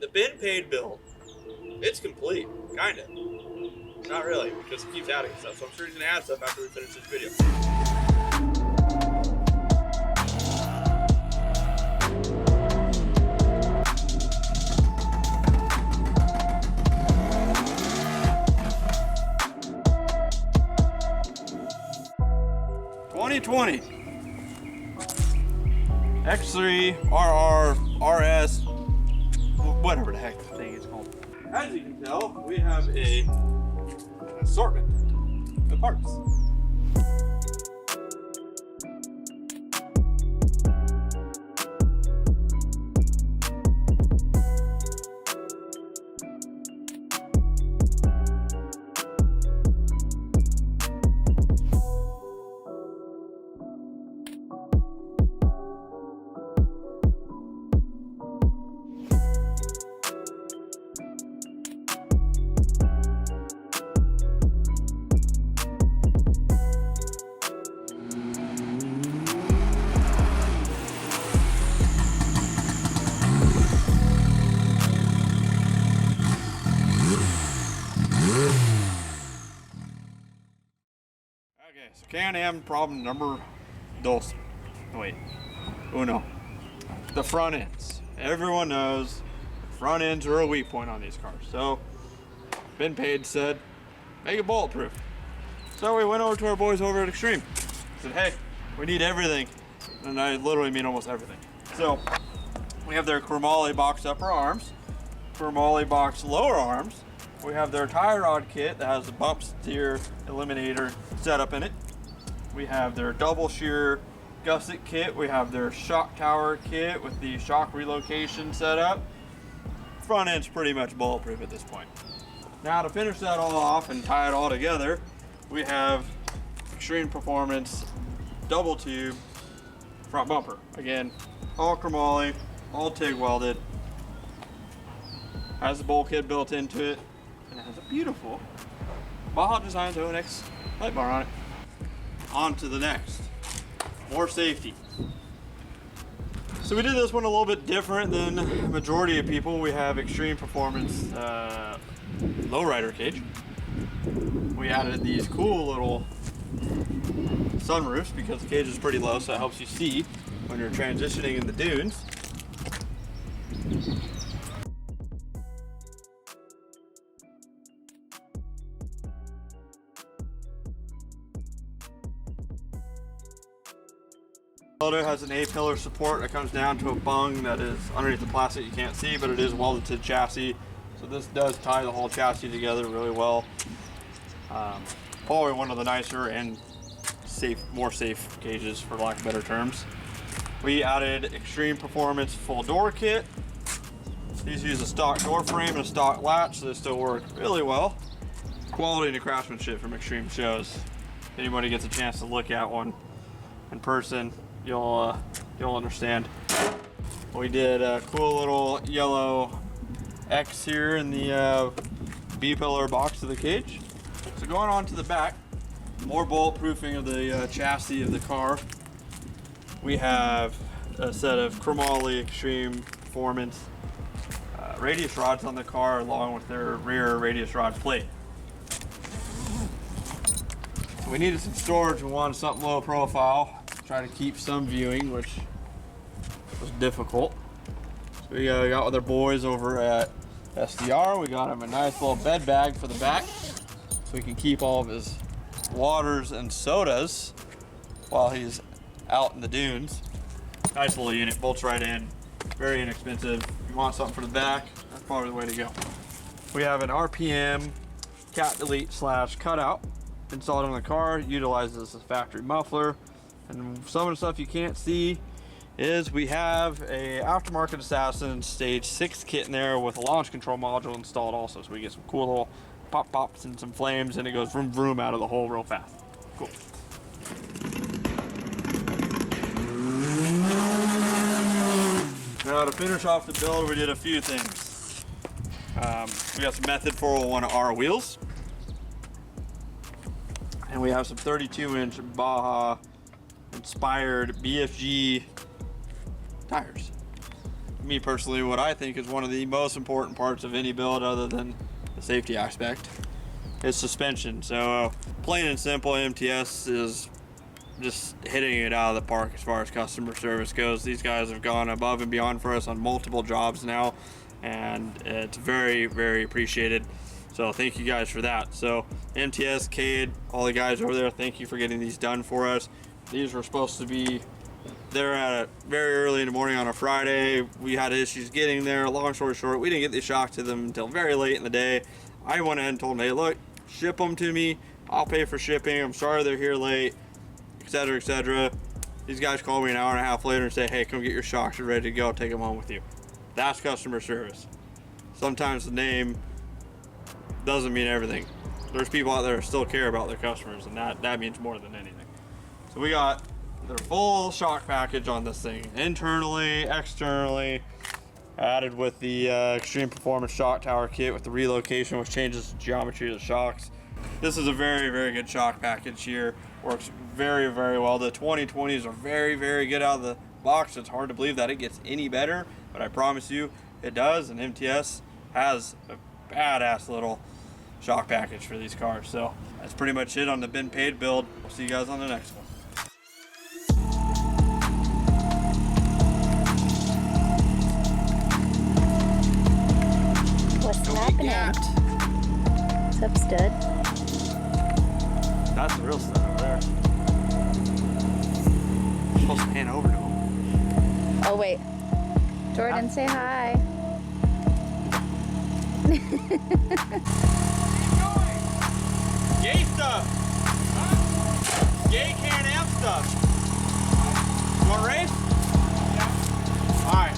the been paid build, it's complete, kinda. Not really, because he keeps adding stuff, so I'm sure he's gonna add stuff after we finish this video. X3, RR, RS, whatever the heck the thing is called. As you can tell, we have an assortment of parts. Okay, so Can-Am problem number dos. Wait, uno. The front ends. Everyone knows front ends are a weak point on these cars. So, been paid said, make it bulletproof. So we went over to our boys over at Extreme. Said, hey, we need everything. And I literally mean almost everything. So, we have their chromoly box upper arms, chromoly box lower arms. We have their tie rod kit that has the bump steer eliminator setup in it. We have their double shear gusset kit. We have their shock tower kit with the shock relocation setup. Front end's pretty much bulletproof at this point. Now to finish that all off and tie it all together, we have Extreme Performance double tube front bumper. Again, all chromoly, all TIG welded. Has the bulkhead built into it. And it has a beautiful Baja Designs ONX light bar on it. On to the next. More safety. So we did this one a little bit different than the majority of people. We have Extreme Performance lowrider cage. We added these cool little sunroofs because the cage is pretty low, so it helps you see when you're transitioning in the dunes. It has an A-pillar support that comes down to a bung that is underneath the plastic you can't see, but it is welded to the chassis. So this does tie the whole chassis together really well. Probably one of the nicer and more safe cages, for lack of better terms. We added Extreme Performance full door kit. These use a stock door frame and a stock latch, so they still work really well. Quality and craftsmanship from Extreme shows. If anybody gets a chance to look at one in person, you'll understand. We did a cool little yellow X here in the B-pillar box of the cage. So going on to the back, more bulletproofing of the chassis of the car. We have a set of chromoly Extreme Performance radius rods on the car, along with their rear radius rod plate. We needed some storage and wanted something low profile. Try to keep some viewing, which was difficult. So we got with our boys over at SDR. We got him a nice little bed bag for the back, so he can keep all of his waters and sodas while he's out in the dunes. Nice little unit, bolts right in, very inexpensive. If you want something for the back, that's probably the way to go. We have an RPM cat delete / cutout installed on the car. Utilizes a factory muffler. And some of the stuff you can't see is we have a aftermarket Assassin stage 6 kit in there with a launch control module installed also. So we get some cool little pops and some flames, and it goes vroom vroom out of the hole real fast. Cool. Now to finish off the build, we did a few things. We got some Method 401R wheels. And we have some 32-inch Baja inspired BFG tires. me personally, what I think is one of the most important parts of any build, other than the safety aspect, is suspension. So plain and simple, MTS is just hitting it out of the park as far as customer service goes. These guys have gone above and beyond for us on multiple jobs now, and it's very, very appreciated. So thank you guys for that. So MTS, Cade, all the guys over there, thank you for getting these done for us. These were supposed to be there at very early in the morning on a Friday. We had issues getting there. Long story short, we didn't get the shock to them until very late in the day. I went ahead and told them, hey, look, ship them to me. I'll pay for shipping. I'm sorry they're here late, etc., etc. These guys called me an hour and a half later and say, hey, come get your shocks. You're ready to go. Take them home with you. That's customer service. Sometimes the name doesn't mean everything. There's people out there who still care about their customers, and that means more than anything. So we got their full shock package on this thing, internally, externally, added with the Extreme Performance Shock Tower kit with the relocation, which changes the geometry of the shocks. This is a very, very good shock package here. Works very, very well. The 2020s are very, very good out of the box. It's hard to believe that it gets any better, but I promise you it does, and MTS has a badass little shock package for these cars. So that's pretty much it on the Been Paid build. We'll see you guys on the next one. What's happening? What's up, stud? That's the real stud over there. I'm supposed to pan over to him. Oh, wait. Jordan, say hi. Yay stuff! Huh? Yay Can-Am stuff! You want to race? Yeah. Alright.